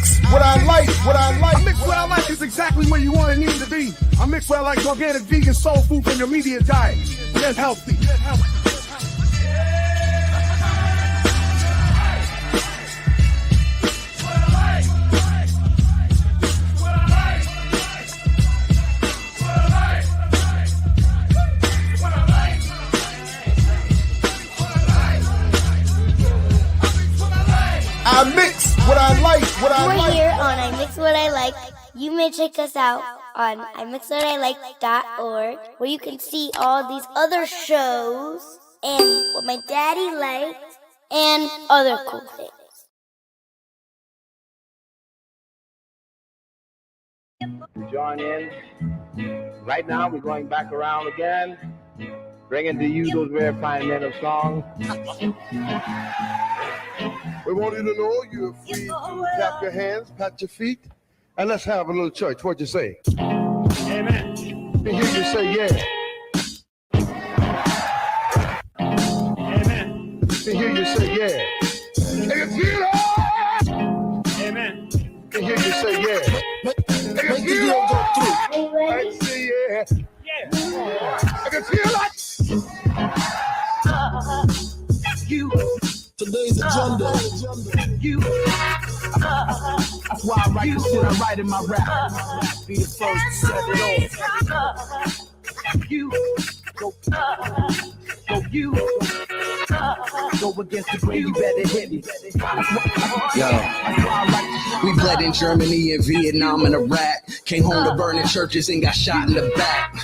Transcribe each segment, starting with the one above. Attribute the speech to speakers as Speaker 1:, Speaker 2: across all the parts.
Speaker 1: mix what I like, what I like.
Speaker 2: I mix what I like is exactly where you want and need to be. I mix what I like organic, vegan, soul food from your immediate diet. Get healthy. Get healthy.
Speaker 1: I mix what I like, what I like.
Speaker 3: We're here on I Mix What I Like. You may check us out on imixwhatilike.org, where you can see all these other shows and what my daddy liked and other cool things.
Speaker 4: Join in. Right now, we're going back around again, bringing to you those very fine men of song.
Speaker 2: We want you to know you're free to clap your hands, pat your feet, and let's have a little church. What you say?
Speaker 4: Amen.
Speaker 2: Let me hear you say yeah.
Speaker 4: Amen.
Speaker 2: Let me hear you say yeah. Hey, you feel it?
Speaker 4: Amen.
Speaker 2: Let me hear you say yeah. Hey, you feel it? I say yeah.
Speaker 4: Yeah.
Speaker 2: I can feel it.
Speaker 4: You.
Speaker 5: Today's agenda.
Speaker 4: You. That's why I write the shit I write in my rap. Be the first to set it off. You. Go. You. Go against the grain, you better hit me.
Speaker 5: Yo, we bled in Germany and Vietnam and Iraq. Came home to burning churches and got shot in the back.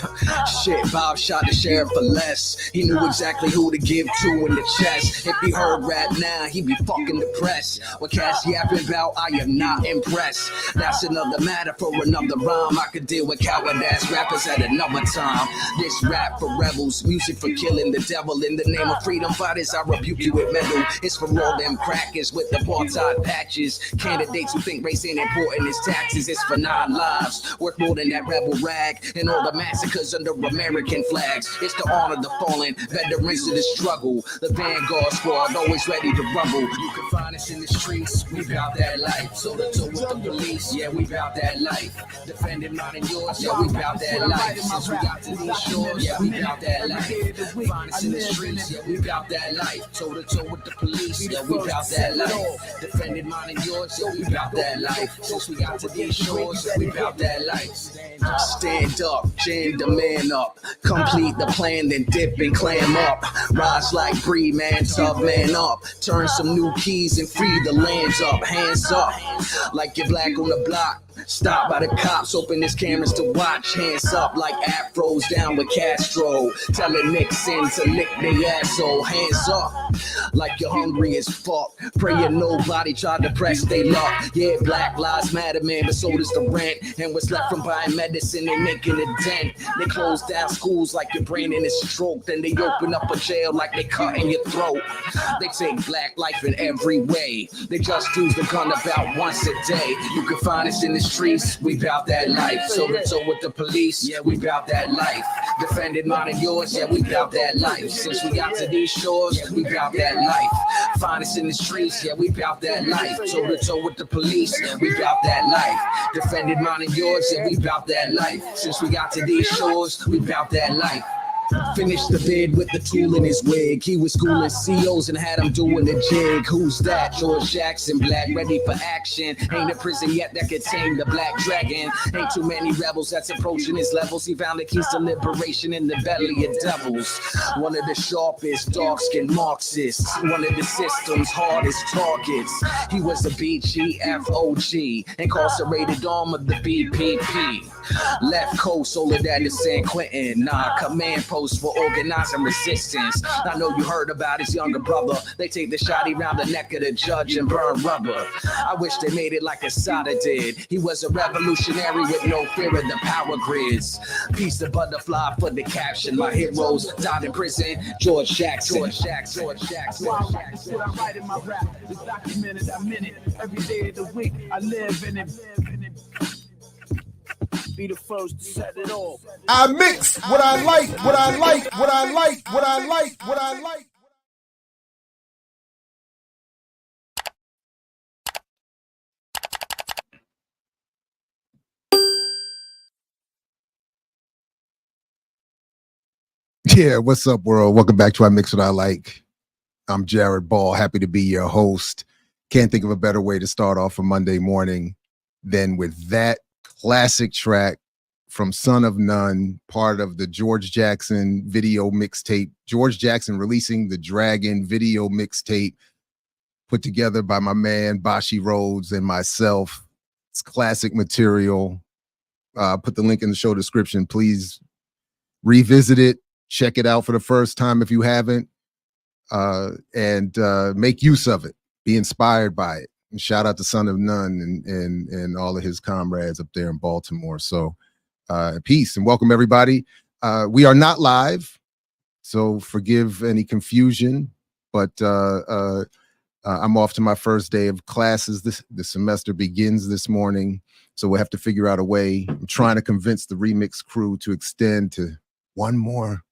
Speaker 5: Shit, Bob shot the sheriff for less. He knew exactly who to give to in the chest. If he heard rap now, he'd be fucking depressed. What Cass yapping about, I am not impressed. That's another matter for another rhyme. I could deal with coward-ass rappers at another time. This rap for rebels, music for killing the devil. In the name of freedom fighters, I rebuke you with metal. It's for all them crackers with the apartheid patches. Candidates who think race ain't important as taxes. It's for 9 lives, worth more than that rebel rag. And all the massacres under American flags. It's to honor the fallen veterans of the struggle. The Vanguard squad always ready to rumble. You can find us in the streets, we bout that life. So the toe with the police, yeah, we bout that life. Defending mine and yours, yeah, we bout that life. Since we got to these shores, yeah, we bout that life. Find us in the streets, yeah, we bout that life. Toe to toe with the police, yeah, we bout that life. Defending mine and yours, yeah, we bout that life. Since we got to these shores, yeah, we bout that life. Stand up, jam the man up. Complete the plan, then dip and clam up. Rise like Bree, man, tough man up. Turn some new keys and free the lands up. Hands up, like you're black on the block. Stop by the cops, open his cameras to watch. Hands up like afros down with Castro. Telling Nixon to lick their asshole. Hands up like you're hungry as fuck. Praying nobody tried to press they luck. Yeah, Black Lives Matter, man, but so does the rent. And what's left from buying medicine, they making a dent. They close down schools like your brain in a stroke. Then they open up a jail like they cutting your throat. They take black life in every way. They just use the gun about once a day. You can find us in the streets, we bout that life. So to toe with the police, yeah, we bout that life. Defending mine and yours, yeah, we bout that life. Since we got to these shores, we bout that life. Find us in the streets, yeah, we bout that life. Toe to toe with the police, we bout that life. Defending mine and yours, yeah, we bout that life. Since we got to these shores, we bout that life. Finished the bid with the tool in his wig. He was schooling COs and had him doing the jig. Who's that? George Jackson, black, ready for action. Ain't a prison yet that could tame the black dragon. Ain't too many rebels that's approaching his levels. He found the keys to liberation in the belly of devils. One of the sharpest, dark-skinned Marxists. One of the system's hardest targets. He was a BGFOG, incarcerated arm of the BPP. Left coast, Soledad to San Quentin. Command post for organizing resistance. I know you heard about his younger brother. They take the shotty round the neck of the judge and burn rubber. I wish they made it like Asada did. He was a revolutionary with no fear of the power grids. Piece of butterfly for the caption. My heroes died in prison. George Jackson. George Jackson. George Jackson. What I write in my rap is documented a minute. Every day of the week I live in it. Be the first to set it off.
Speaker 1: I mix what I like, what I like, what I like, what I like, what I like. Yeah, what's up, world? Welcome back to I Mix What I Like. I'm Jared Ball, happy to be your host. Can't think of a better way to start off a Monday morning than with that classic track from Son of None, part of the George Jackson video mixtape. George Jackson releasing the Dragon video mixtape put together by my man Bashi Rhodes and myself. It's classic material. Put the link in the show description. Please revisit it. Check it out for the first time if you haven't, and make use of it. Be inspired by it. And shout out to Son of None and all of his comrades up there in Baltimore. So peace and welcome everybody. We are not live, so forgive any confusion, but I'm off to my first day of classes. The semester begins this morning, so we'll have to figure out a way. I'm trying to convince the remix crew to extend to one more.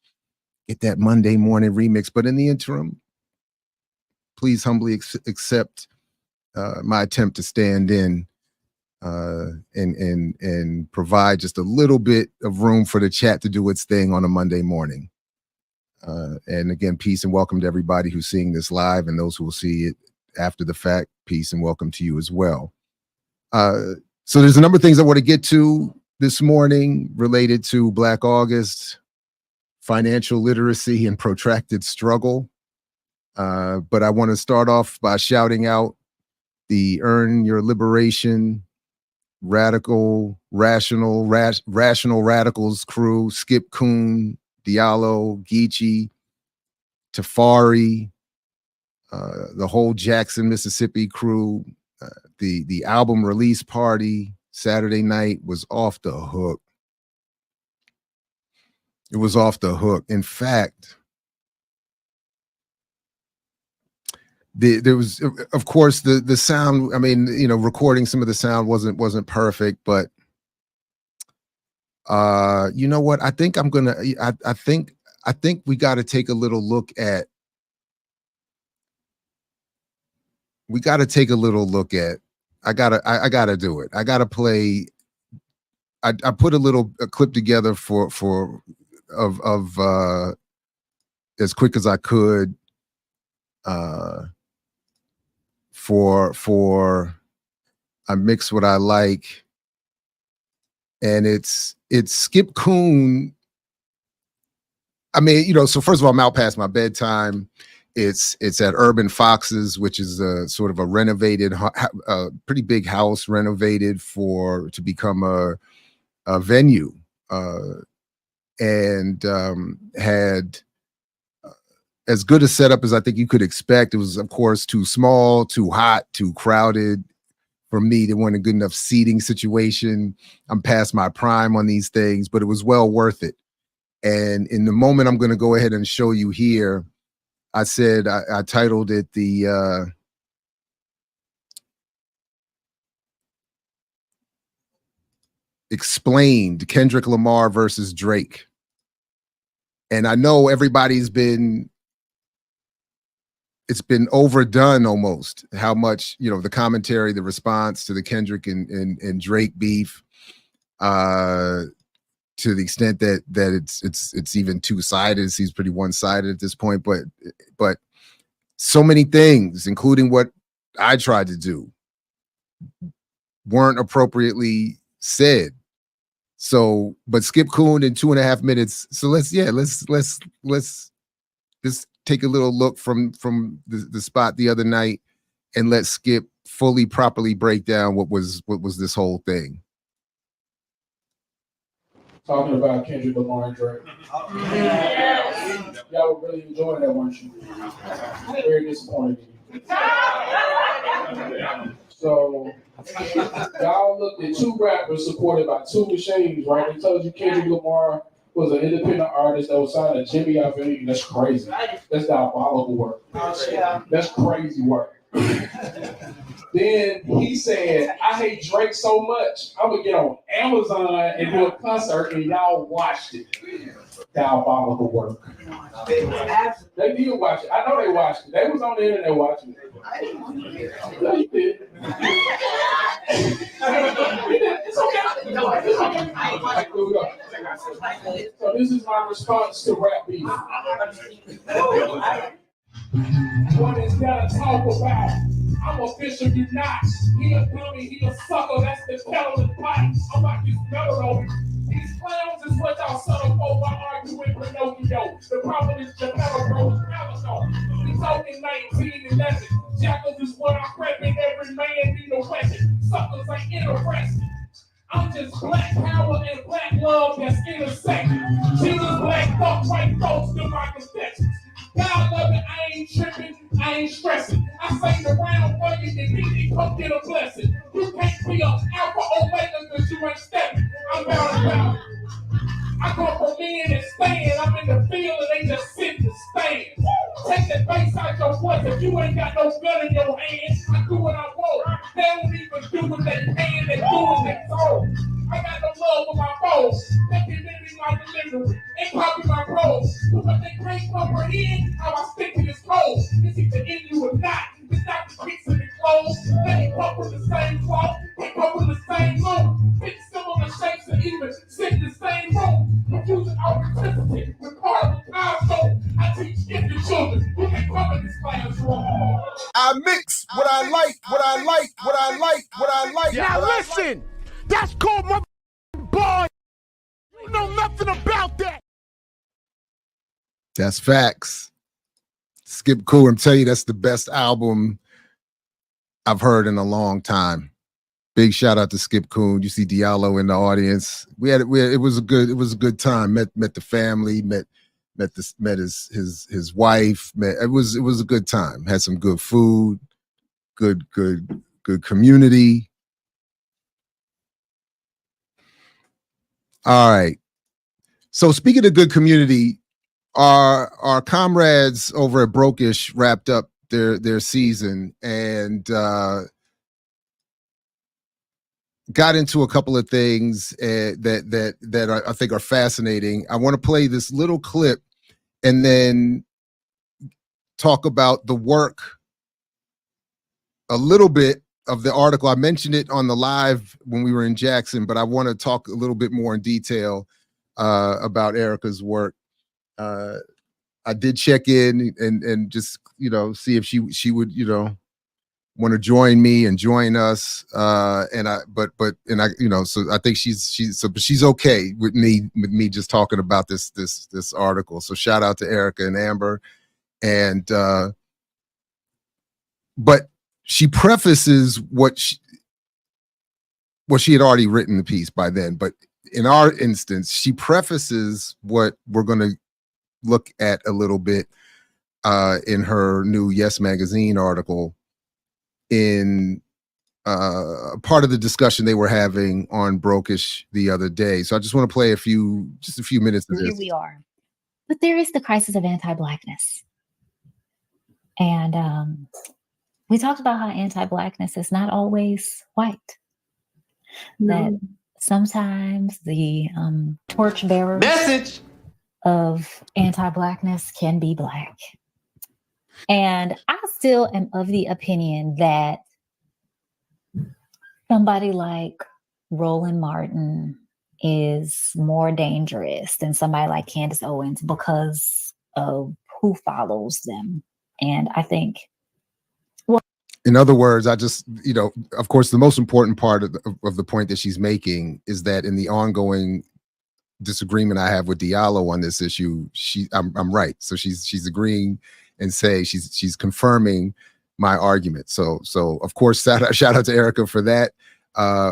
Speaker 1: Get that Monday morning remix. But in the interim, please humbly accept my attempt to stand in and provide just a little bit of room for the chat to do its thing on a Monday morning. And again, peace and welcome to everybody who's seeing this live and those who will see it after the fact. Peace and welcome to you as well. So there's a number of things I want to get to this morning related to Black August, financial literacy, and protracted struggle. But I want to start off by shouting out the Earn Your Liberation Rational Radicals crew: Skip Kuhn, Diallo, Geechee, Tafari, the whole Jackson, Mississippi crew. The album release party Saturday night was off the hook. It was off the hook. In fact, there was, of course, the sound. I mean, you know, recording some of the sound wasn't perfect, but you know what? I think I'm gonna. I think we got to take a little look at. We got to take a little look at. I gotta do it. I gotta play. I put a clip together of as quick as I could for I Mix What I Like, and it's Skip Kuhn. I mean, you know, so first of all, I'm out past my bedtime. It's at Urban Foxes, which is a sort of a renovated, pretty big house renovated to become a venue, and had as good a setup as I think you could expect. It was, of course, too small, too hot, too crowded for me. There wasn't a good enough seating situation. I'm past my prime on these things, but it was well worth it. And in the moment I'm going to go ahead and show you here, I said, I titled it the Explained, Kendrick Lamar versus Drake. And I know everybody's it's been overdone almost, how much, you know, the commentary, the response to the Kendrick and Drake beef, to the extent that it's even two-sided. It seems pretty one-sided at this point, but so many things, including what I tried to do, weren't appropriately said. So, but Skip Kuhn in 2.5 minutes. So let's just take a little look from the spot the other night, and let Skip properly break down what was this whole thing.
Speaker 6: Talking about Kendrick Lamar and Drake. Y'all were really enjoying that, weren't you? Very disappointed in you. So, y'all looked at two rappers supported by two machines, right? They told you Kendrick Lamar was an independent artist that was signed to Jimmy Iovine. That's crazy. That's diabolical work. That's crazy work. Then he said, I hate Drake so much, I'm going to get on Amazon and do a concert, and y'all watched it. Diabolical work. They did watch it. I know they watched it. They was on the internet watching it. No, you did. It's okay. Here we go. So this is my response to rap beef. What is that to talk about? I'm official, you not. He a dummy, he a sucker, that's the kettle and pot. I'm like this metal. These clowns is what y'all son of folk by arguing Pinocchio. The problem is the metal bro is calico. He's only 1911. Jackals is what I'm prepping, every man need a weapon. Suckers ain't interested. I'm just black power and black love that's intersecting. Jesus, black fuck, white folks, do my confessions. God love it, I ain't tripping, I ain't stressing. I say the round for you, you need to come get a blessing. You can't be a alpha omega because you ain't stepping. I'm bound and bound. I go from in and stand, I'm in the field and they just sit and stand. Take the bass out your voice if you ain't got no gun in your hand. I do what I want. They don't even do what they can, they do what they told. I got no love for my foes. They can mimic my delivery and copy my prose. But they can't comprehend how I stick to this code. It's either in you or not. It's not the kicks and the clothes. They ain't come from the same cloth. They come from the same room. Fit similar shapes and even sit in the same room. Confusing authenticity with part of the cosmos. I teach gifted children. You can't come in this classroom.
Speaker 2: I mix what I like, what I like, what I like, what I like. Now listen, that's called my boy. You know nothing about that.
Speaker 1: That's facts. Skip Cool, I'm telling you, that's the best album I've heard in a long time. Big shout out to Skip Coon. You see Diallo in the audience. It was a good time. Met the family, met his wife. It was a good time. Had some good food, good community. All right. So speaking of good community, our comrades over at Brokish wrapped up their season and got into a couple of things that I think are fascinating. I want to play this little clip and then talk about the work, a little bit of the article. I mentioned it on the live when we were in Jackson, but I want to talk a little bit more in detail about Erica's work. I did check in and just, see if she would, want to join me and join us. So I think she's okay with me just talking about this article. So shout out to Erica and Amber. And, but she prefaces what she had already written the piece by then, but in our instance, she prefaces what we're going to look at a little bit in her new Yes Magazine article in part of the discussion they were having on Brokish the other day. So I just want to play just a few minutes of this.
Speaker 7: Here we are. But there is the crisis of anti-Blackness. And we talked about how anti-Blackness is not always white. No. That sometimes the torchbearer of anti-Blackness can be Black. And I still am of the opinion that somebody like Roland Martin is more dangerous than somebody like Candace Owens because of who follows them. And I think,
Speaker 1: in other words, I just, of course, the most important part of the point that she's making is that in the ongoing disagreement I have with Diallo on this issue, I'm right. So she's agreeing and say she's confirming my argument. So of course, shout out to Erica for that.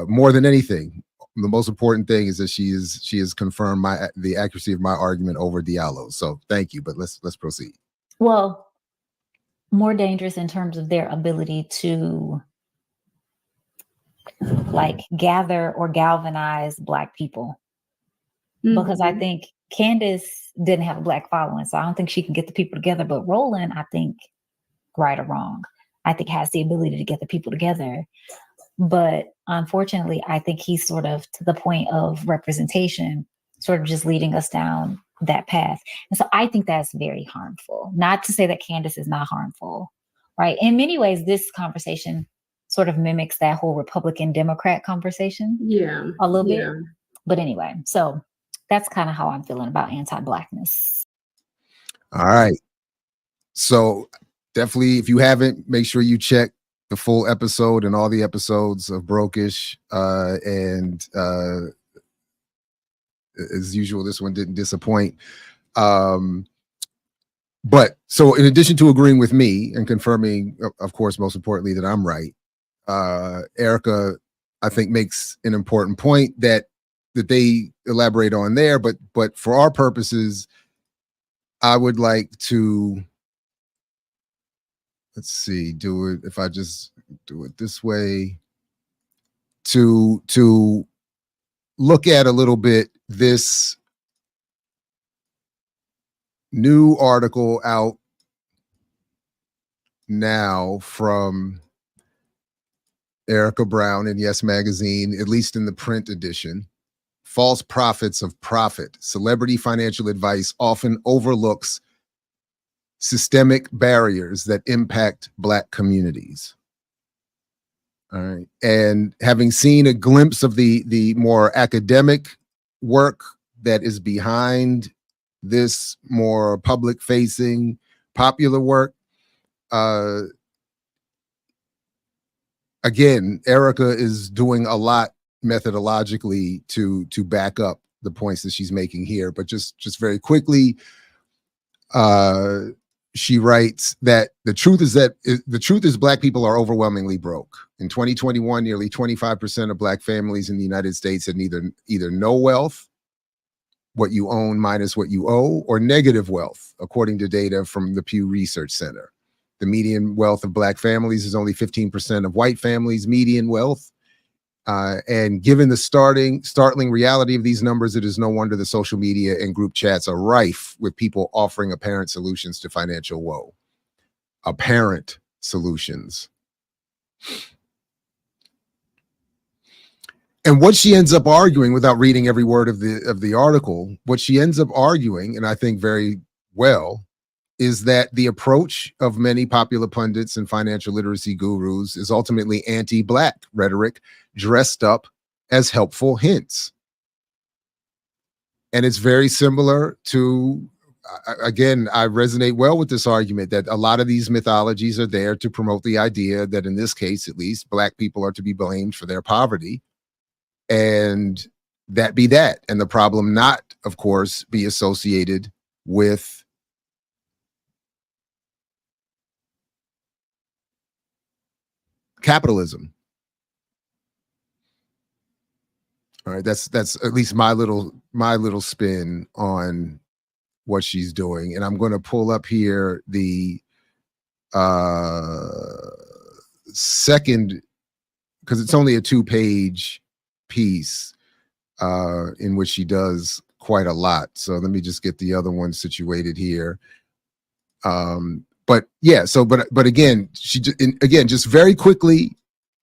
Speaker 1: More than anything, the most important thing is that she has confirmed the accuracy of my argument over Diallo. So thank you, but let's proceed.
Speaker 7: Well, more dangerous in terms of their ability to gather or galvanize Black people. Mm-hmm. Because I think Candace didn't have a Black following, so I don't think she can get the people together. But Roland, I think, right or wrong, I think has the ability to get the people together. But unfortunately, I think he's sort of to the point of representation, sort of just leading us down that path. And so I think that's very harmful. Not to say that Candace is not harmful, right? In many ways, this conversation sort of mimics that whole Republican-Democrat conversation.
Speaker 8: Yeah.
Speaker 7: A little bit. But anyway, so that's kind of how I'm feeling about anti-Blackness.
Speaker 1: All right. So definitely, if you haven't, make sure you check the full episode and all the episodes of Brokish. And as usual, this one didn't disappoint. But so in addition to agreeing with me and confirming, of course, most importantly, that I'm right, Erica, I think, makes an important point that they elaborate on there. But for our purposes, I would like to, let's see, do it, if I just do it this way, to look at a little bit this new article out now from Erica Brown in Yes Magazine, at least in the print edition. False Prophets of Profit. Celebrity financial advice often overlooks systemic barriers that impact Black communities. All right. And having seen a glimpse of the more academic work that is behind this more public-facing, popular work, again, Erica is doing a lot methodologically to back up the points that she's making here. But just very quickly, she writes that the truth is Black people are overwhelmingly broke. In 2021, nearly 25% of Black families in the United States had either no wealth, what you own minus what you owe, or negative wealth, according to data from the Pew Research Center. The median wealth of Black families is only 15% of white families' median wealth. And given the startling reality of these numbers, it is no wonder the social media and group chats are rife with people offering apparent solutions to financial woe. Apparent solutions. And what she ends up arguing, without reading every word of the article, what she ends up arguing, and I think very well, is that the approach of many popular pundits and financial literacy gurus is ultimately anti-Black rhetoric dressed up as helpful hints. And it's very similar to, again, I resonate well with this argument that a lot of these mythologies are there to promote the idea that, in this case at least, Black people are to be blamed for their poverty, and that be that. And the problem not, of course, be associated with capitalism. All right, that's at least my little spin on what she's doing. And I'm going to pull up here the second, because it's only a 2-page piece in which she does quite a lot. So let me just get the other one situated here. But yeah, so but again, just very quickly,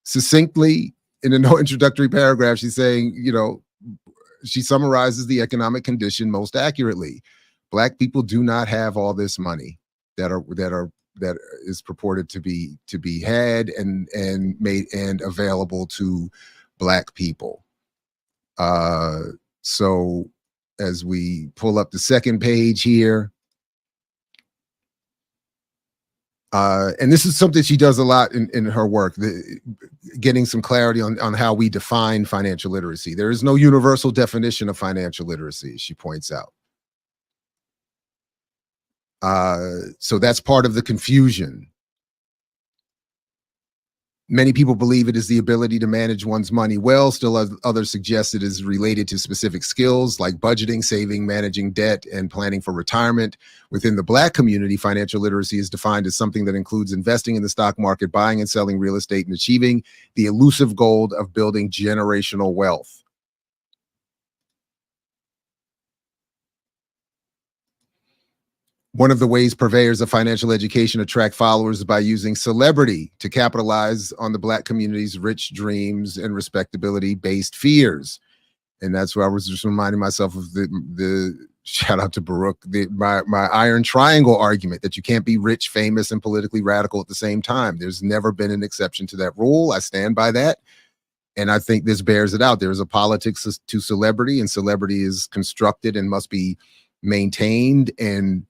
Speaker 1: succinctly, in a no introductory paragraph, she's saying, she summarizes the economic condition most accurately. Black people do not have all this money that is purported to be had and made and available to Black people. So as we pull up the second page here, and this is something she does a lot in her work, getting some clarity on how we define financial literacy. There is no universal definition of financial literacy, she points out. So that's part of the confusion. Many people believe it is the ability to manage one's money well. Still others suggest it is related to specific skills like budgeting, saving, managing debt, and planning for retirement. Within the Black community, financial literacy is defined as something that includes investing in the stock market, buying and selling real estate, and achieving the elusive goal of building generational wealth. One of the ways purveyors of financial education attract followers is by using celebrity to capitalize on the Black community's rich dreams and respectability-based fears. And that's where I was just reminding myself of the shout out to Baruch, my iron triangle argument that you can't be rich, famous, and politically radical at the same time. There's never been an exception to that rule. I stand by that. And I think this bears it out. There is a politics to celebrity, and celebrity is constructed and must be maintained and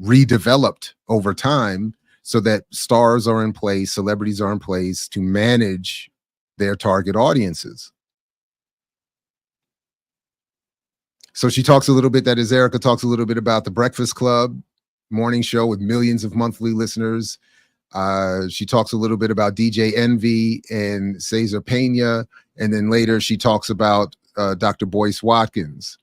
Speaker 1: redeveloped over time so that stars are in place, celebrities are in place to manage their target audiences. So she talks a little bit, that is, Erica talks a little bit about the Breakfast Club morning show with millions of monthly listeners. She talks a little bit about DJ Envy and Cesar Pena. And then later she talks about Dr. Boyce Watkins.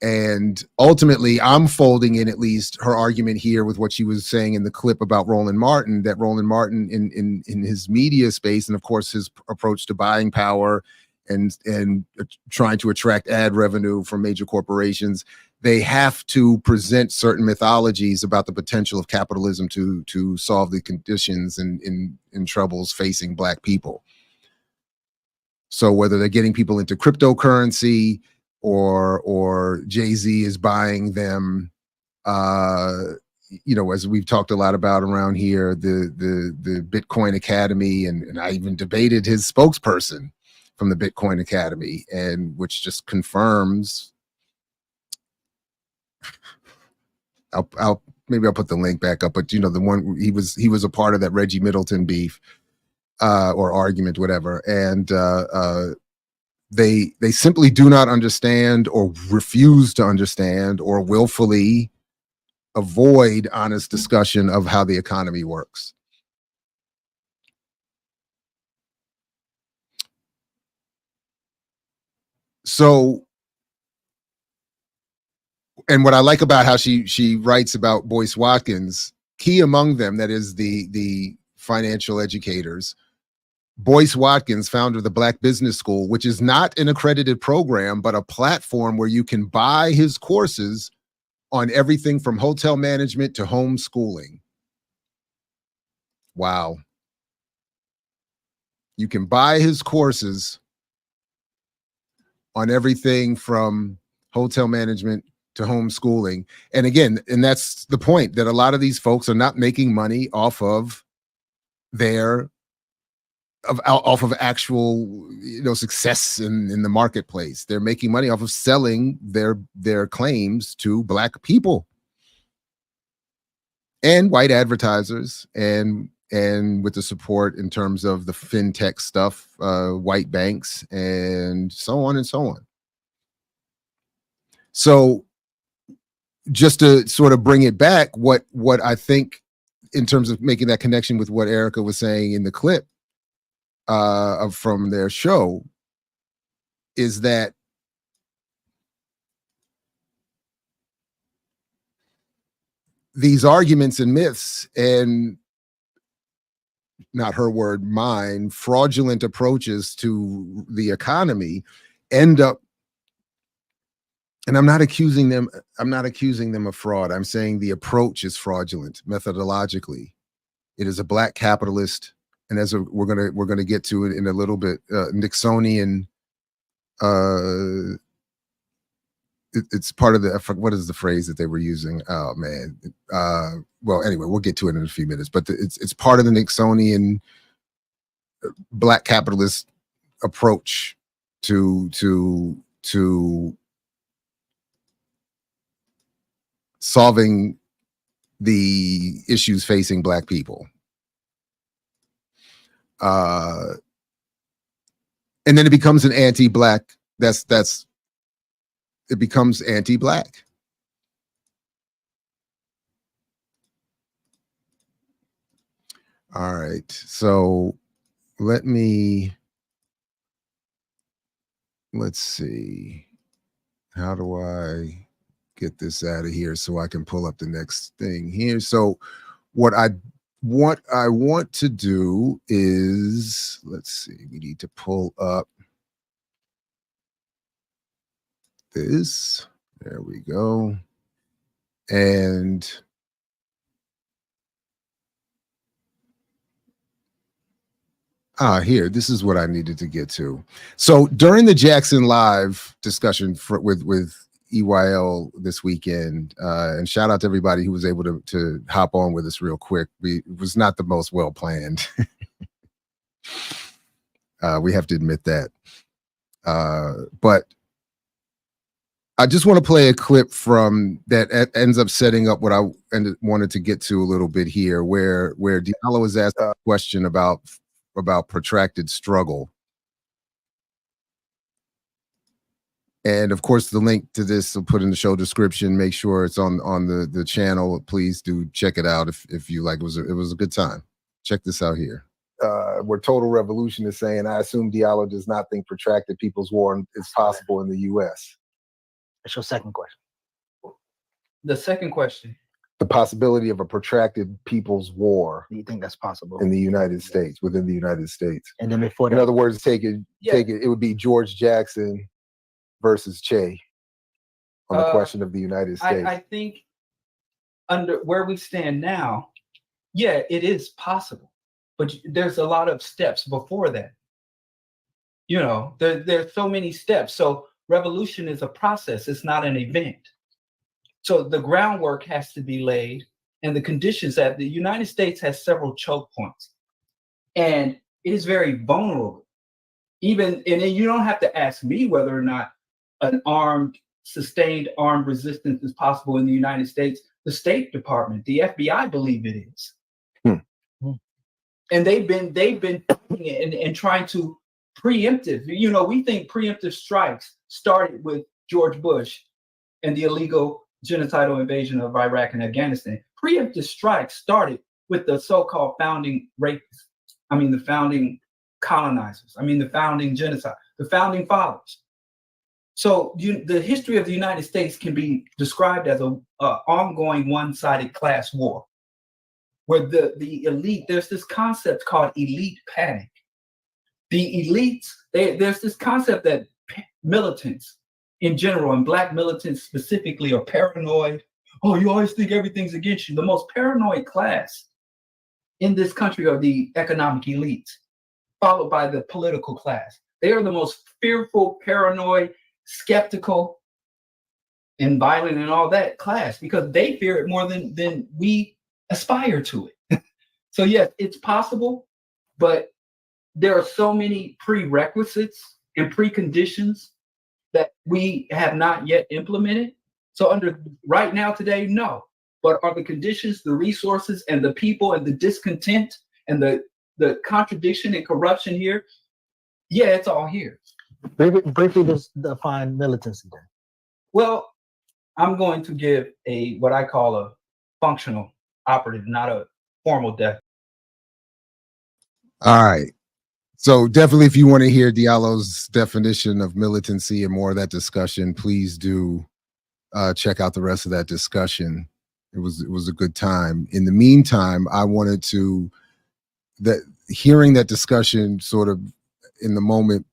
Speaker 1: And ultimately, I'm folding in at least her argument here with what she was saying in the clip about Roland Martin, that Roland Martin in his media space, and of course his approach to buying power and trying to attract ad revenue from major corporations, they have to present certain mythologies about the potential of capitalism to solve the conditions and troubles facing Black people. So whether they're getting people into cryptocurrency, or Jay-Z is buying them, you know, as we've talked a lot about around here, the Bitcoin Academy, and I even debated his spokesperson from the Bitcoin Academy, and which just confirms. Maybe I'll put the link back up, but you know, the one he was a part of that Reggie Middleton beef or argument, whatever, and they simply do not understand, or refuse to understand, or willfully avoid honest discussion of how the economy works. So, and what I like about how she writes about Boyce Watkins, key among them, that is the financial educators, Boyce Watkins, founder of the Black Business School, which is not an accredited program, but a platform where you can buy his courses on everything from hotel management to homeschooling. Wow. You can buy his courses on everything from hotel management to homeschooling. And again, and that's the point, that a lot of these folks are not making money off of actual, you know, success in the marketplace. They're making money off of selling their claims to Black people and white advertisers, and with the support in terms of the fintech stuff, white banks, and so on and so on. So just to sort of bring it back, what I think in terms of making that connection with what Erica was saying in the clip from their show, is that these arguments and myths, and not her word, mine, fraudulent approaches to the economy end up, and I'm not accusing them of fraud. I'm saying the approach is fraudulent methodologically. It is a Black capitalist, and as we're gonna get to it in a little bit, Nixonian. It's part of the, what is the phrase that they were using? Oh man. Well, anyway, we'll get to it in a few minutes. But it's part of the Nixonian Black capitalist approach to solving the issues facing Black people. And then it becomes an anti-Black. It becomes anti-Black. All right, so let's see. How do I get this out of here so I can pull up the next thing here? So what I want to do is, let's see, we need to pull up this. There we go. And here, this is what I needed to get to. So during the Jackson Live discussion with EYL this weekend, and shout out to everybody who was able to hop on with us real quick. It was not the most well planned. We have to admit that. But I just want to play a clip from that ends up setting up what I wanted to get to a little bit here, where Diallo was asked a question about protracted struggle. And of course, the link to this will put in the show description. Make sure it's on the channel. Please do check it out if you like. It was a good time. Check this out here. Where Total Revolution is saying, I assume Diallo does not think protracted people's war is possible in the U.S.
Speaker 8: That's your second question.
Speaker 9: The second question.
Speaker 1: The possibility of a protracted people's war.
Speaker 8: Do you think that's possible
Speaker 1: in the United States, within the United States?
Speaker 8: And then before that,
Speaker 1: in other words, take it. It would be George Jackson versus Che on the question of the United States.
Speaker 9: I think under where we stand now, yeah, it is possible, but there's a lot of steps before that. You know, there's so many steps. So revolution is a process. It's not an event. So the groundwork has to be laid, and the conditions that the United States has several choke points, and it is very vulnerable. And then you don't have to ask me whether or not an sustained armed resistance is possible in the United States. The State Department, the FBI believe it is. And they've been and trying to preemptive. You know, we think preemptive strikes started with George Bush and the illegal genocidal invasion of Iraq and Afghanistan. Preemptive strikes started with the so-called founding rapists. I mean, the founding colonizers. I mean, the founding genocide, the founding fathers. So the history of the United States can be described as an ongoing one-sided class war, where the elite, there's this concept called elite panic. The elites, there's this concept that militants in general, and Black militants specifically, are paranoid. Oh, you always think everything's against you. The most paranoid class in this country are the economic elites, followed by the political class. They are the most fearful, paranoid, skeptical, and violent and all that class, because they fear it more than we aspire to it. So yes, it's possible, but there are so many prerequisites and preconditions that we have not yet implemented. So right now, today, no. But are the conditions, the resources, and the people, and the discontent, and the contradiction and corruption here? Yeah, it's all here.
Speaker 8: Briefly define militancy then.
Speaker 9: Well, I'm going to give what I call a functional operative, not a formal definition.
Speaker 1: All right. So definitely, if you want to hear Diallo's definition of militancy and more of that discussion, please do check out the rest of that discussion. It was a good time. In the meantime, I wanted to hearing that discussion sort of in the moment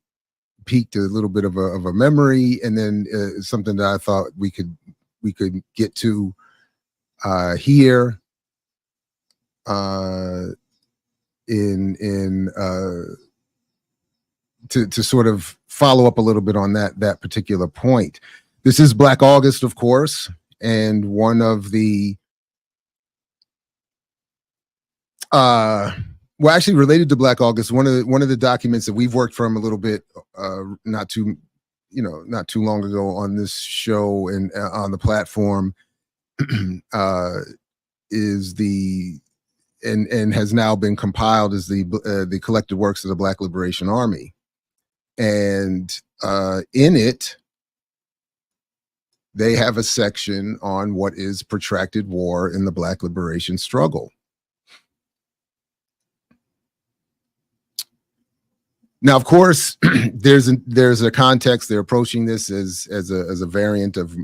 Speaker 1: piqued a little bit of a memory, and then something that I thought we could get to here to sort of follow up a little bit on that particular point. This is Black August, of course, and one of the well, actually related to Black August, one of the documents that we've worked from a little bit, not too long ago on this show and on the platform, is and has now been compiled as the collected works of the Black Liberation Army, and in it they have a section on what is protracted war in the Black liberation struggle. Now, of course, there's a context. They're approaching this as a variant of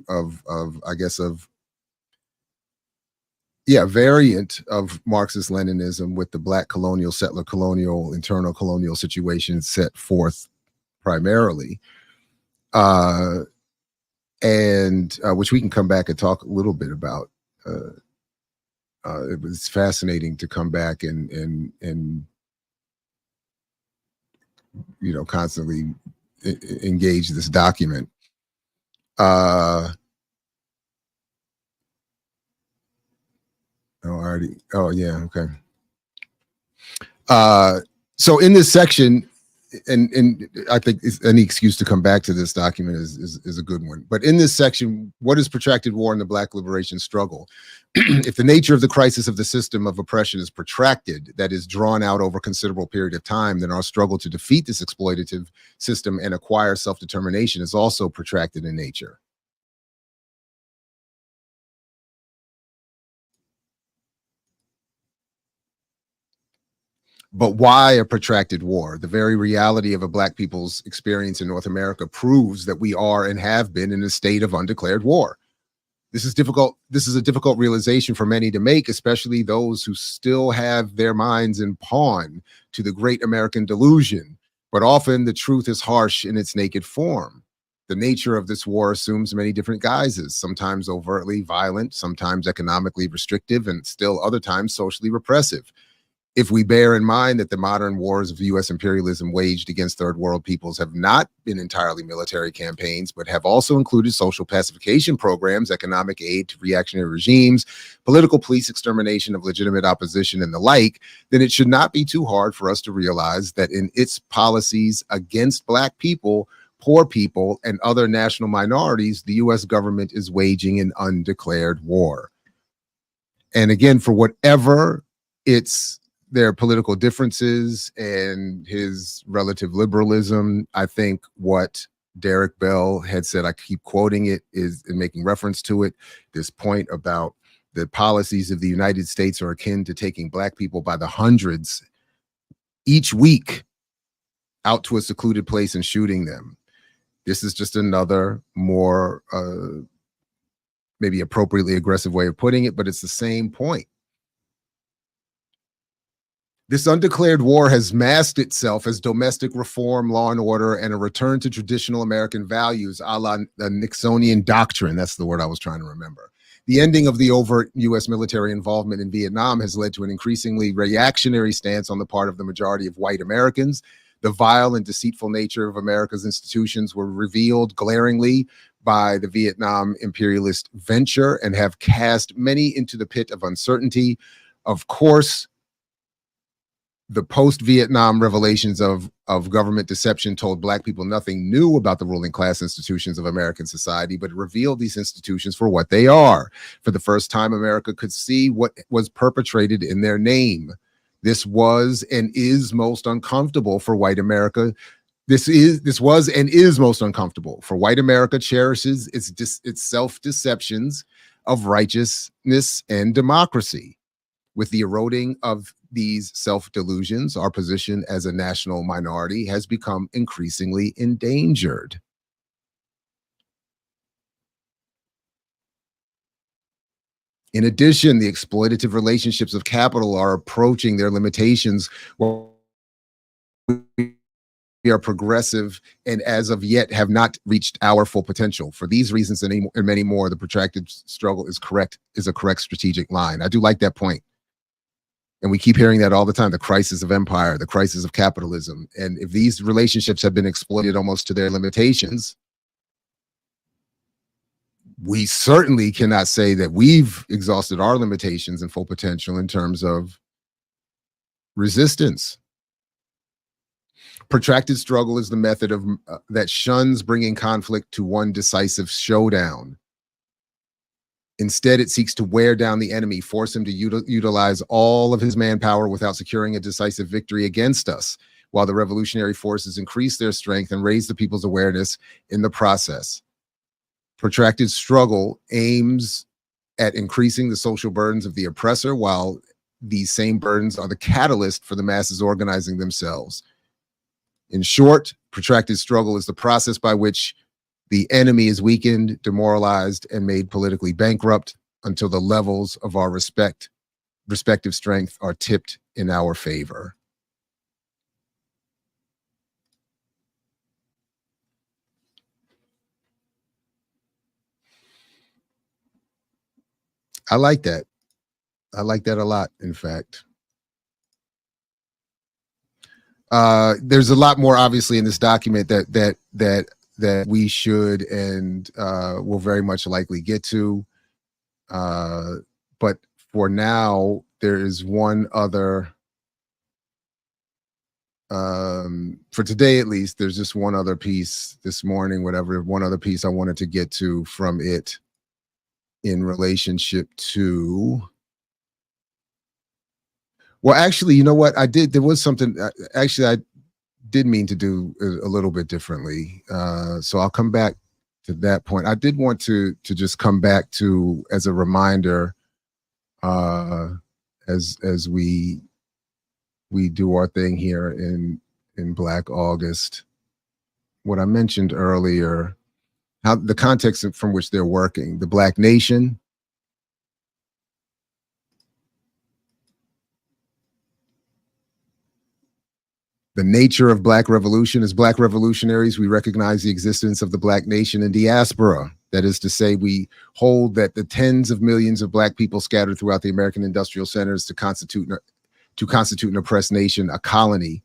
Speaker 1: Marxist-Leninism, with the Black colonial, settler colonial, internal colonial situation set forth primarily, and which we can come back and talk a little bit about. It was fascinating to come back and constantly engage this document. Oh, yeah, okay. So in this section, and I think any excuse to come back to this document is a good one. But in this section, what is protracted war in the Black liberation struggle? If the nature of the crisis of the system of oppression is protracted, that is drawn out over a considerable period of time, then our struggle to defeat this exploitative system and acquire self-determination is also protracted in nature. But why a protracted war? The very reality of a Black people's experience in North America proves that we are and have been in a state of undeclared war. This is difficult. This is a difficult realization for many to make, especially those who still have their minds in pawn to the great American delusion. But often the truth is harsh in its naked form. The nature of this war assumes many different guises, sometimes overtly violent, sometimes economically restrictive, and still other times socially repressive. If we bear in mind that the modern wars of U.S. imperialism waged against third world peoples have not been entirely military campaigns, but have also included social pacification programs, economic aid to reactionary regimes, political police extermination of legitimate opposition, and the like, then it should not be too hard for us to realize that in its policies against Black people, poor people, and other national minorities, the U.S. government is waging an undeclared war. And again, for whatever their political differences and his relative liberalism, I think what Derek Bell had said, I keep quoting it, is in making reference to it, this point about the policies of the United States are akin to taking Black people by the hundreds each week out to a secluded place and shooting them. This is just another more maybe appropriately aggressive way of putting it, but it's the same point. This undeclared war has masked itself as domestic reform, law and order, and a return to traditional American values, a la the Nixonian doctrine. That's the word I was trying to remember. The ending of the overt U.S. military involvement in Vietnam has led to an increasingly reactionary stance on the part of the majority of white Americans. The vile and deceitful nature of America's institutions were revealed glaringly by the Vietnam imperialist venture and have cast many into the pit of uncertainty. Of course, the post-Vietnam revelations of government deception told Black people nothing new about the ruling class institutions of American society, but revealed these institutions for what they are. For the first time, America could see what was perpetrated in their name. This was and is most uncomfortable for white America. This was and is most uncomfortable for white America. Cherishes its self-deceptions of righteousness and democracy. With the eroding of these self-delusions, our position as a national minority has become increasingly endangered. In addition, the exploitative relationships of capital are approaching their limitations. We are progressive and as of yet have not reached our full potential. For these reasons and many more, the protracted struggle is a correct strategic line. I do like that point. And we keep hearing that all the time, the crisis of empire, the crisis of capitalism. And if these relationships have been exploited almost to their limitations, we certainly cannot say that we've exhausted our limitations and full potential in terms of resistance. Protracted struggle is the method of that shuns bringing conflict to one decisive showdown. Instead, it seeks to wear down the enemy, force him to utilize all of his manpower without securing a decisive victory against us, while the revolutionary forces increase their strength and raise the people's awareness in the process. Protracted struggle aims at increasing the social burdens of the oppressor, while these same burdens are the catalyst for the masses organizing themselves. In short, protracted struggle is the process by which the enemy is weakened, demoralized, and made politically bankrupt until the levels of our respective strength are tipped in our favor. I like that. I like that a lot, in fact. There's a lot more, obviously, in this document that we should and will very much likely get to. But for now, there is one other for today at least, there's just one other piece this morning, one other piece I wanted to get to from it in relationship to, well, actually, you know what I did? There was something, actually, I did mean to do a little bit differently. So I'll come back to that point. I did want to just come back to, as a reminder, as we do our thing here in Black August, what I mentioned earlier, how the context from which they're working, the Black nation, the nature of Black revolution. As Black revolutionaries, we recognize the existence of the Black nation and diaspora. That is to say, we hold that the tens of millions of Black people scattered throughout the American industrial centers to constitute an oppressed nation, a colony.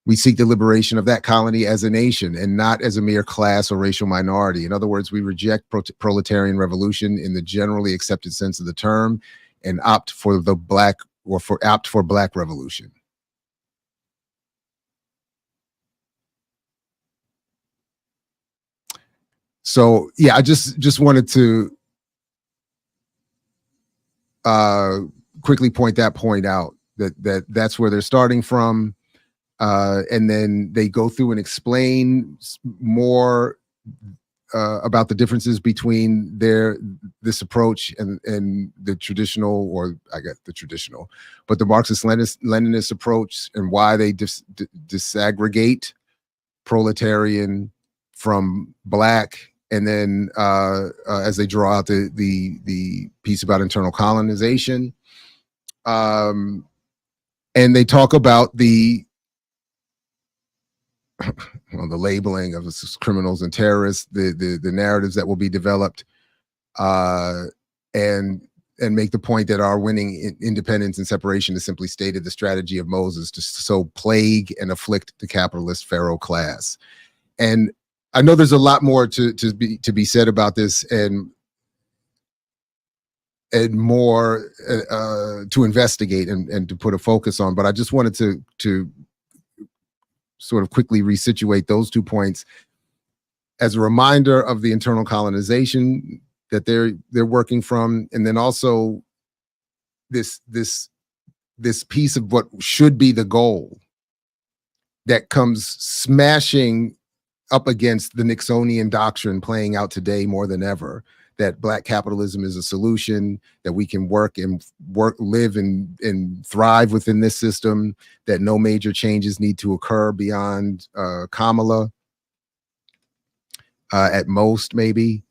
Speaker 1: We seek the liberation of that colony as a nation and not as a mere class or racial minority. In other words, we reject proletarian revolution in the generally accepted sense of the term and opt for Black revolution. So yeah, I just wanted to quickly point out that's where they're starting from, and then they go through and explain more about the differences between this approach and the traditional, or I guess the traditional, but the Marxist-Leninist approach, and why they disaggregate proletarian from Black. And then as they draw out the piece about internal colonization, and they talk about the labeling of criminals and terrorists, the narratives that will be developed, and make the point that our winning independence and separation is simply stated the strategy of Moses to sow plague and afflict the capitalist pharaoh class. And I know there's a lot more to be said about this, and more to investigate and to put a focus on. But I just wanted to sort of quickly resituate those 2 points as a reminder of the internal colonization that they're working from, and then also this piece of what should be the goal that comes smashing up against the Nixonian doctrine playing out today more than ever, that Black capitalism is a solution, that we can live and thrive within this system, that no major changes need to occur beyond Kamala, at most, maybe.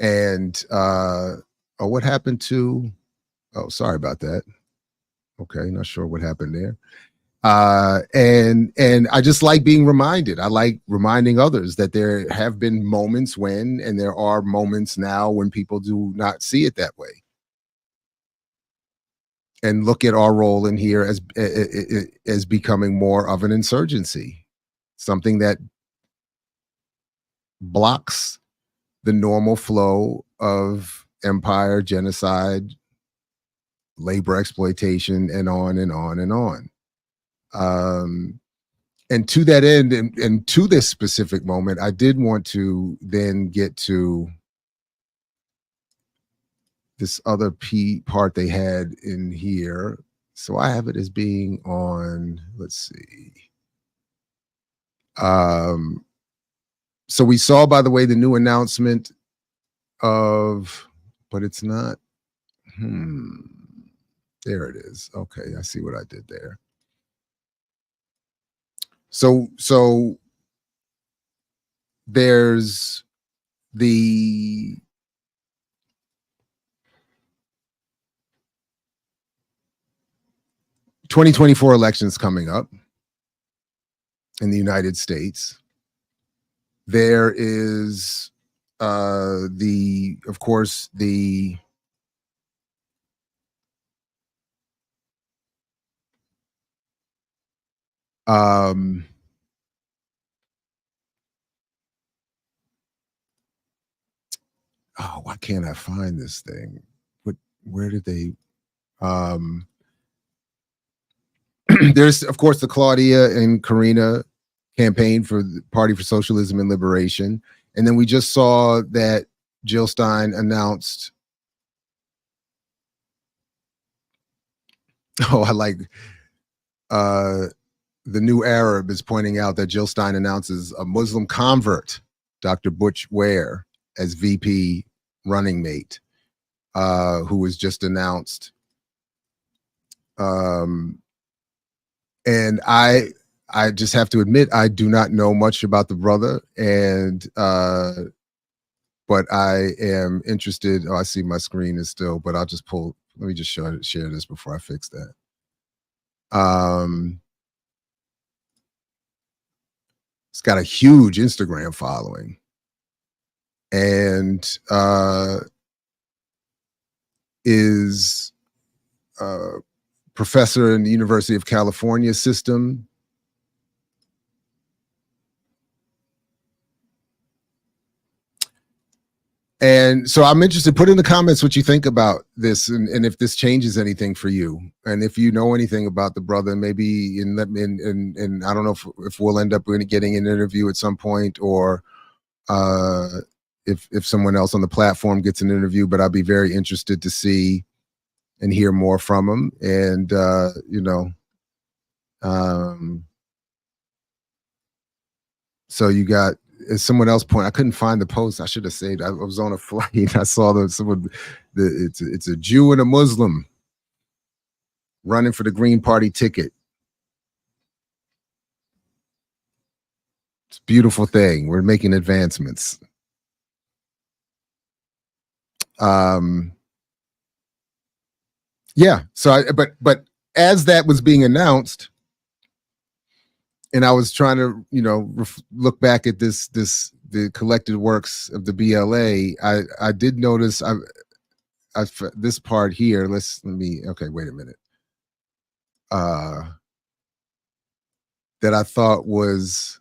Speaker 1: And what happened to, sorry about that. Okay, not sure what happened there. And I just like being reminded. I like reminding others that there have been moments when, and there are moments now when people do not see it that way, and look at our role in here as becoming more of an insurgency, something that blocks the normal flow of empire, genocide, labor exploitation, and on and on and on. And to that end, and to this specific moment, I did want to then get to this other part they had in here. So I have it as being on, let's see. So we saw, by the way, the new announcement of, but it's not, there it is. Okay, I see what I did there. So there's the (2024) elections coming up in the United States. There is of course, the why can't I find this thing? Where did they there's, of course, the Claudia and Karina campaign for the Party for Socialism and Liberation. And then we just saw that Jill Stein announced, oh, I like, the New Arab is pointing out that Jill Stein announces a Muslim convert, Dr. Butch Ware, as VP running mate, who was just announced. And I just have to admit, I do not know much about the brother, and but I am interested. Oh, I see my screen is still, but I'll just pull. Let me just share this before I fix that. It's got a huge Instagram following, and is a professor in the University of California system. And so I'm interested, put in the comments what you think about this, and if this changes anything for you, and if you know anything about the brother, maybe in I don't know if we'll end up getting an interview at some point, or if someone else on the platform gets an interview, but I'd be very interested to see and hear more from him. And so you got, as someone else pointed, I couldn't find the post. I should have saved. I was on a flight. I saw it's a Jew and a Muslim running for the Green Party ticket. It's a beautiful thing. We're making advancements. Yeah. So, but as that was being announced, and I was trying to, look back at the collected works of the BLA. I did notice this part here. Okay, wait a minute. That I thought was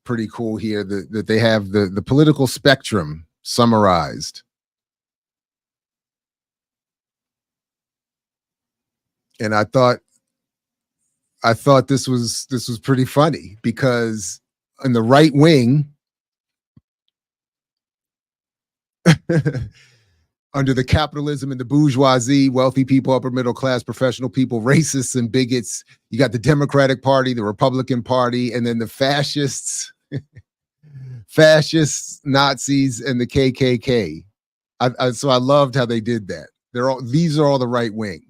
Speaker 1: pretty cool here. That they have the political spectrum summarized. And I thought this was pretty funny, because in the right wing, under the capitalism and the bourgeoisie, wealthy people, upper middle class, professional people, racists and bigots, you got the Democratic Party, the Republican Party, and then the fascists, Nazis, and the KKK. So I loved how they did that. These are all the right wing.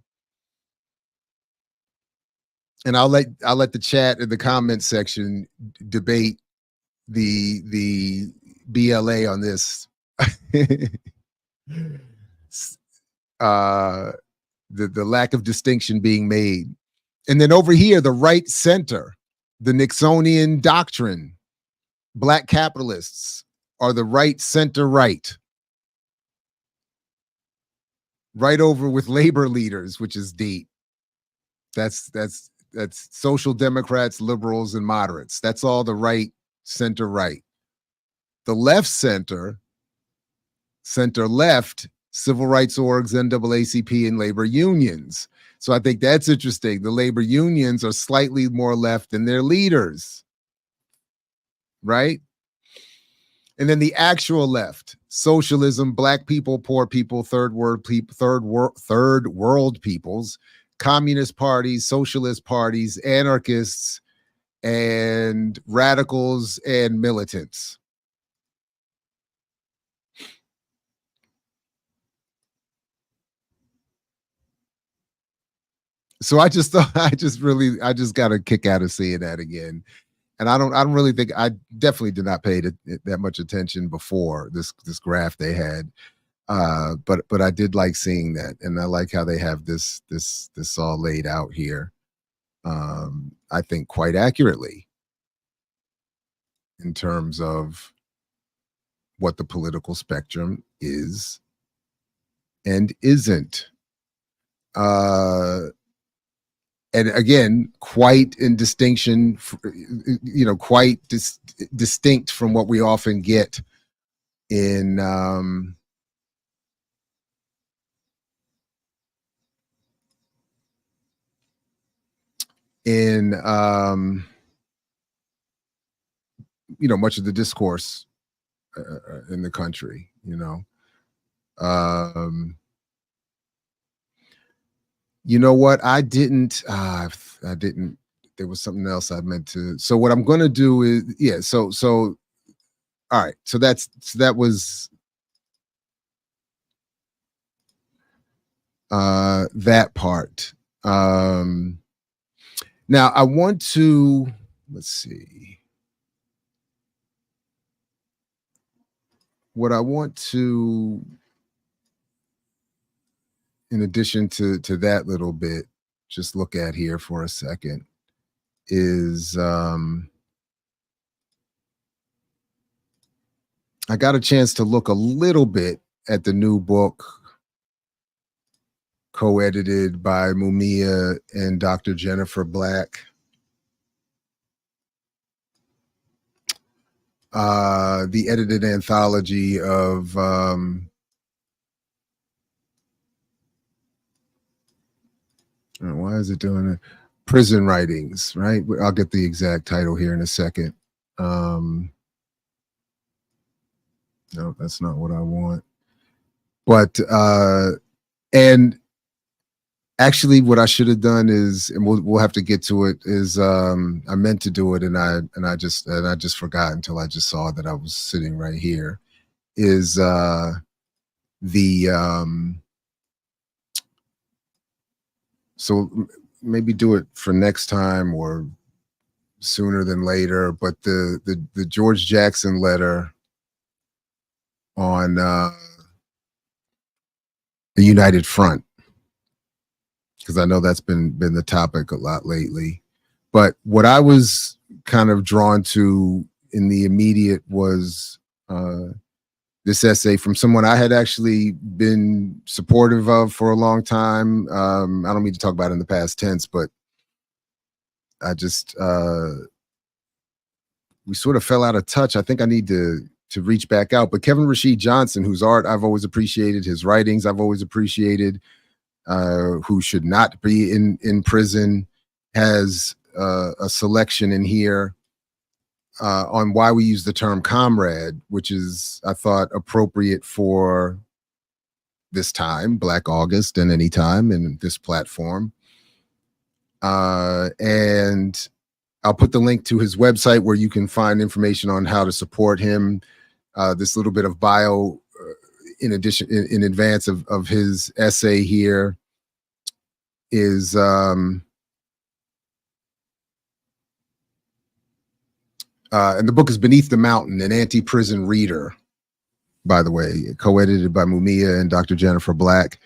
Speaker 1: And I'll let the chat in the comment section debate the BLA on this. The lack of distinction being made. And then over here, the right center, the Nixonian doctrine, black capitalists are the right center right. Right over with labor leaders, which is deep. That's social democrats, liberals, and moderates. That's all the right, center right. The left center left, civil rights orgs, NAACP, and labor unions. So I think that's interesting. The labor unions are slightly more left than their leaders, right? And then the actual left, socialism, black people, poor people, third world peoples, communist parties, socialist parties, anarchists, and radicals and militants. So I just thought I just got a kick out of seeing that again. And I don't really think, I definitely did not pay that much attention before this graph they had. But I did like seeing that, and I like how they have this all laid out here. I think quite accurately in terms of what the political spectrum is and isn't. And again, quite in distinction, quite distinct from what we often get in in much of the discourse in the country. You know what? I didn't. There was something else I meant to. So what I'm going to do is, yeah. So all right. So that was that part. Now I want to, let's see. What I want to, in addition to that little bit, just look at here for a second is I got a chance to look a little bit at the new book co-edited by Mumia and Dr. Jennifer Black. The edited anthology of why is it doing it? Prison Writings, right? I'll get the exact title here in a second. No, that's not what I want. But and actually, what I should have done is, and we'll have to get to it, is I meant to do it, and I just forgot until I just saw that I was sitting right here. Is so maybe do it for next time or sooner than later. But the George Jackson letter on the United Front, because I know that's been the topic a lot lately. But what I was kind of drawn to in the immediate was this essay from someone I had actually been supportive of for a long time. I don't mean to talk about it in the past tense, but I just, we sort of fell out of touch. I think I need to reach back out. But Kevin Rashid Johnson, whose art I've always appreciated, his writings I've always appreciated, who should not be in prison, has a selection in here on why we use the term comrade, which is, I thought, appropriate for this time, Black August, and any time in this platform. And I'll put the link to his website where you can find information on how to support him. This little bit of bio in addition, in advance of his essay here is and the book is Beneath the Mountain, an Anti-Prison Reader, by the way, co-edited by Mumia and Dr. Jennifer Black.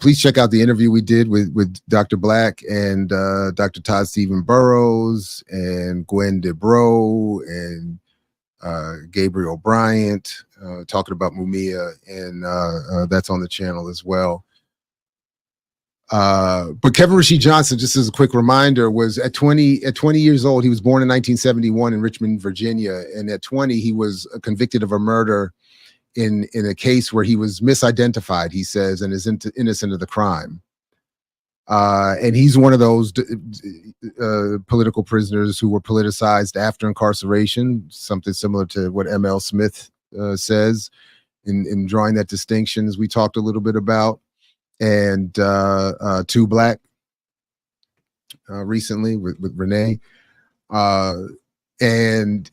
Speaker 1: Please check out the interview we did with Dr. Black and Dr. Todd Stephen Burrows and Gwen DeBro and Gabriel Bryant talking about Mumia, and that's on the channel as well. But Kevin Rashid Johnson, just as a quick reminder, was at 20 years old. He was born in 1971 in Richmond, Virginia, and at 20 he was convicted of a murder in a case where he was misidentified, he says, and is innocent of the crime. And he's one of those political prisoners who were politicized after incarceration, something similar to what M.L. Smith says in drawing that distinction, as we talked a little bit about. And Too Black recently with Renee. And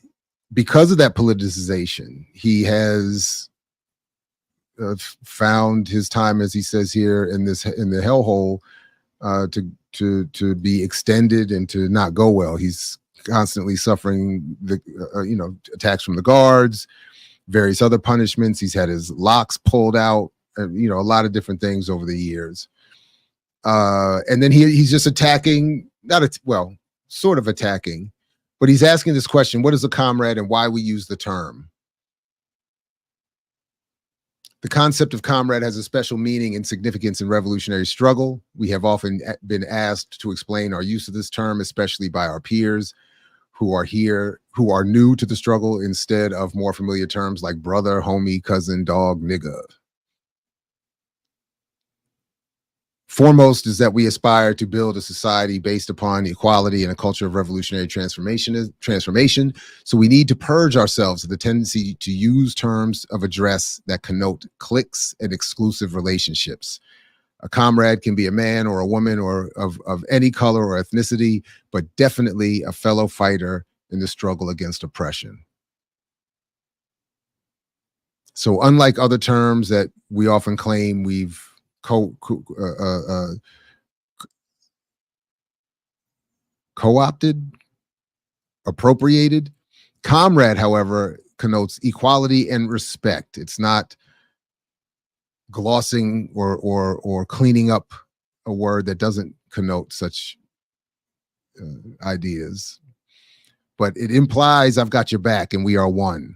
Speaker 1: because of that politicization, he has found his time, as he says here, in the hellhole to be extended and to not go well. He's constantly suffering the attacks from the guards, various other punishments. He's had his locks pulled out, a lot of different things over the years. And then he's just attacking, sort of attacking, but he's asking this question: what is a comrade and why we use the term? The concept of comrade has a special meaning and significance in revolutionary struggle. We have often been asked to explain our use of this term, especially by our peers who are new to the struggle, instead of more familiar terms like brother, homie, cousin, dog, nigga. Foremost is that we aspire to build a society based upon equality and a culture of revolutionary transformation. So we need to purge ourselves of the tendency to use terms of address that connote cliques and exclusive relationships. A comrade can be a man or a woman or of any color or ethnicity, but definitely a fellow fighter in the struggle against oppression. So unlike other terms that we often claim we've co-opted, appropriated, comrade, however, connotes equality and respect. It's not glossing or cleaning up a word that doesn't connote such ideas, but it implies I've got your back and we are one.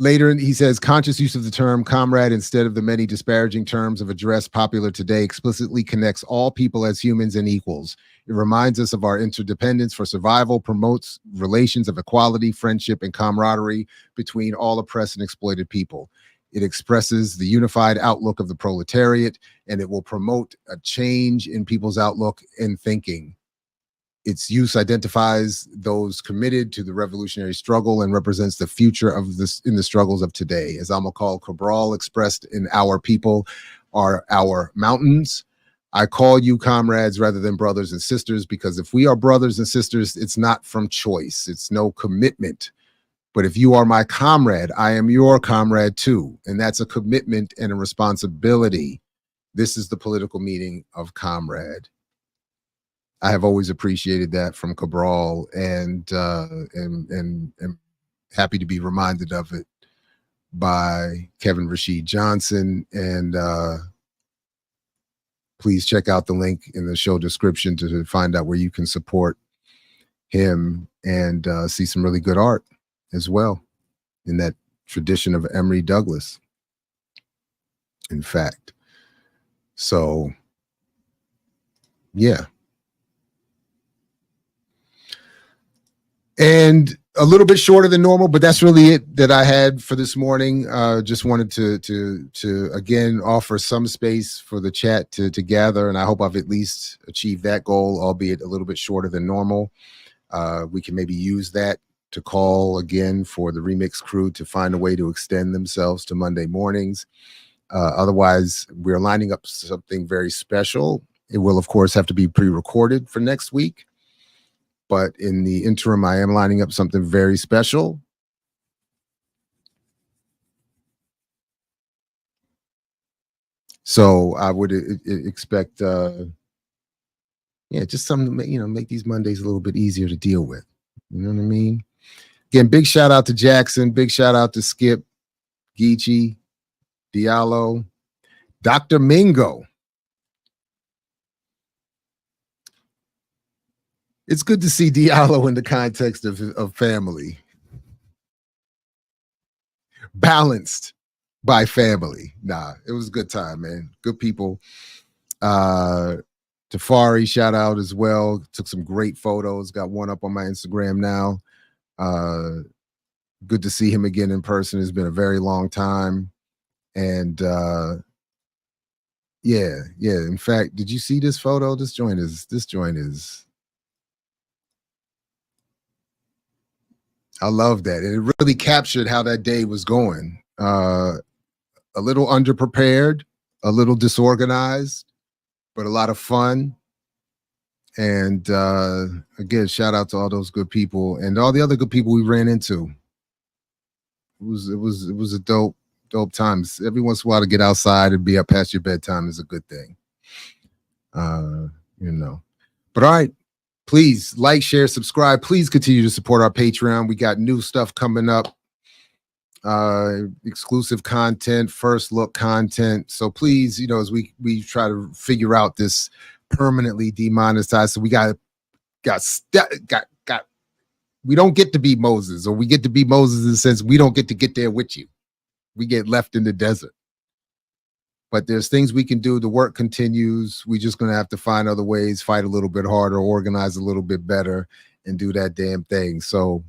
Speaker 1: Later, he says, conscious use of the term comrade instead of the many disparaging terms of address popular today explicitly connects all people as humans and equals. It reminds us of our interdependence for survival, promotes relations of equality, friendship, and camaraderie between all oppressed and exploited people. It expresses the unified outlook of the proletariat, and it will promote a change in people's outlook and thinking. Its use identifies those committed to the revolutionary struggle and represents the future of this in the struggles of today. As Amilcar Cabral expressed in Our People Are Our Mountains, I call you comrades rather than brothers and sisters, because if we are brothers and sisters, it's not from choice. It's no commitment. But if you are my comrade, I am your comrade too. And that's a commitment and a responsibility. This is the political meaning of comrade. I have always appreciated that from Cabral, and happy to be reminded of it by Kevin Rashid Johnson. And please check out the link in the show description to find out where you can support him and see some really good art as well in that tradition of Emory Douglas, in fact. So, yeah. And a little bit shorter than normal, but that's really it that I had for this morning. Just wanted to again offer some space for the chat to gather, and I hope I've at least achieved that goal, albeit a little bit shorter than normal. We can maybe use that to call again for the remix crew to find a way to extend themselves to Monday mornings. Otherwise, we're lining up something very special. It will, of course, have to be pre-recorded for next week. But in the interim, I am lining up something very special. So I would expect, just something to make these Mondays a little bit easier to deal with. You know what I mean? Again, big shout out to Jackson. Big shout out to Skip, Geechee, Diallo, Dr. Mingo. It's good to see Diallo in the context of family. Balanced by family. Nah, it was a good time, man. Good people. Tafari, shout out as well. Took some great photos. Got one up on my Instagram now. Good to see him again in person. It's been a very long time. And yeah. In fact, did you see this photo? This joint is I love that. And it really captured how that day was going. A little underprepared, a little disorganized, but a lot of fun. And again, shout out to all those good people and all the other good people we ran into. It was a dope time. Every once in a while to get outside and be up past your bedtime is a good thing. But all right. Please like, share, subscribe. Please continue to support our Patreon. We got new stuff coming up, exclusive content, first look content. So please, as we try to figure out this permanently demonetized, so we got we don't get to be Moses, or we get to be Moses in the sense we don't get there with you. We get left in the desert. But there's things we can do. The work continues. We're just going to have to find other ways, fight a little bit harder, organize a little bit better, and do that damn thing. So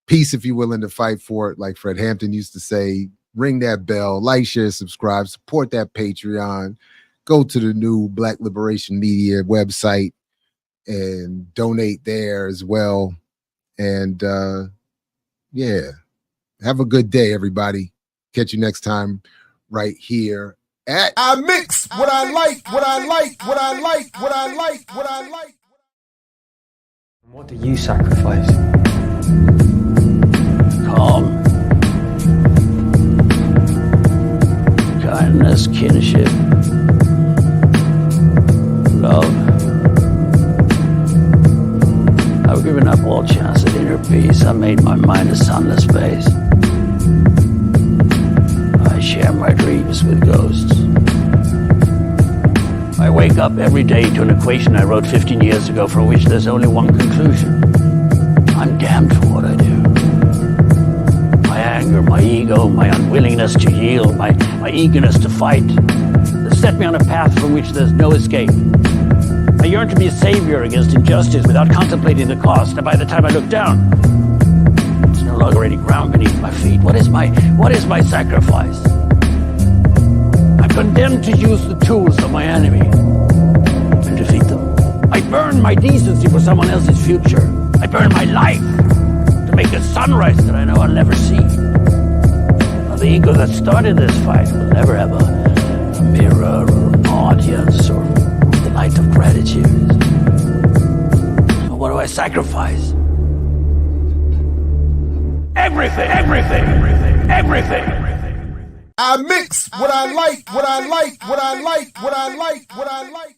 Speaker 1: peace if you're willing to fight for it. Like Fred Hampton used to say, ring that bell, like, share, subscribe, support that Patreon, go to the new Black Liberation Media website and donate there as well. And yeah, have a good day, everybody. Catch you next time right here at
Speaker 2: I mix what I like, what I like, what I like, what I like, what I like.
Speaker 10: What do you sacrifice?
Speaker 11: Calm, kindness, kinship, love. I've given up all chance at inner peace. I made my mind a sunless space. I share my dreams with ghosts. I wake up every day to an equation I wrote 15 years ago for which there's only one conclusion. I'm damned for what I do. My anger, my ego, my unwillingness to yield, my eagerness to fight, that set me on a path from which there's no escape. I yearn to be a savior against injustice without contemplating the cost, and by the time I look down, there's no longer any ground beneath my feet. What is my sacrifice? I'm condemned to use the tools of my enemy and defeat them. I burn my decency for someone else's future. I burn my life to make a sunrise that I know I'll never see. Now, the ego that started this fight will never have a mirror or an audience or the light of gratitude. So what do I sacrifice? Everything, everything, everything, everything.
Speaker 2: I mix what I like, what I like, what I like, what I like, what I like.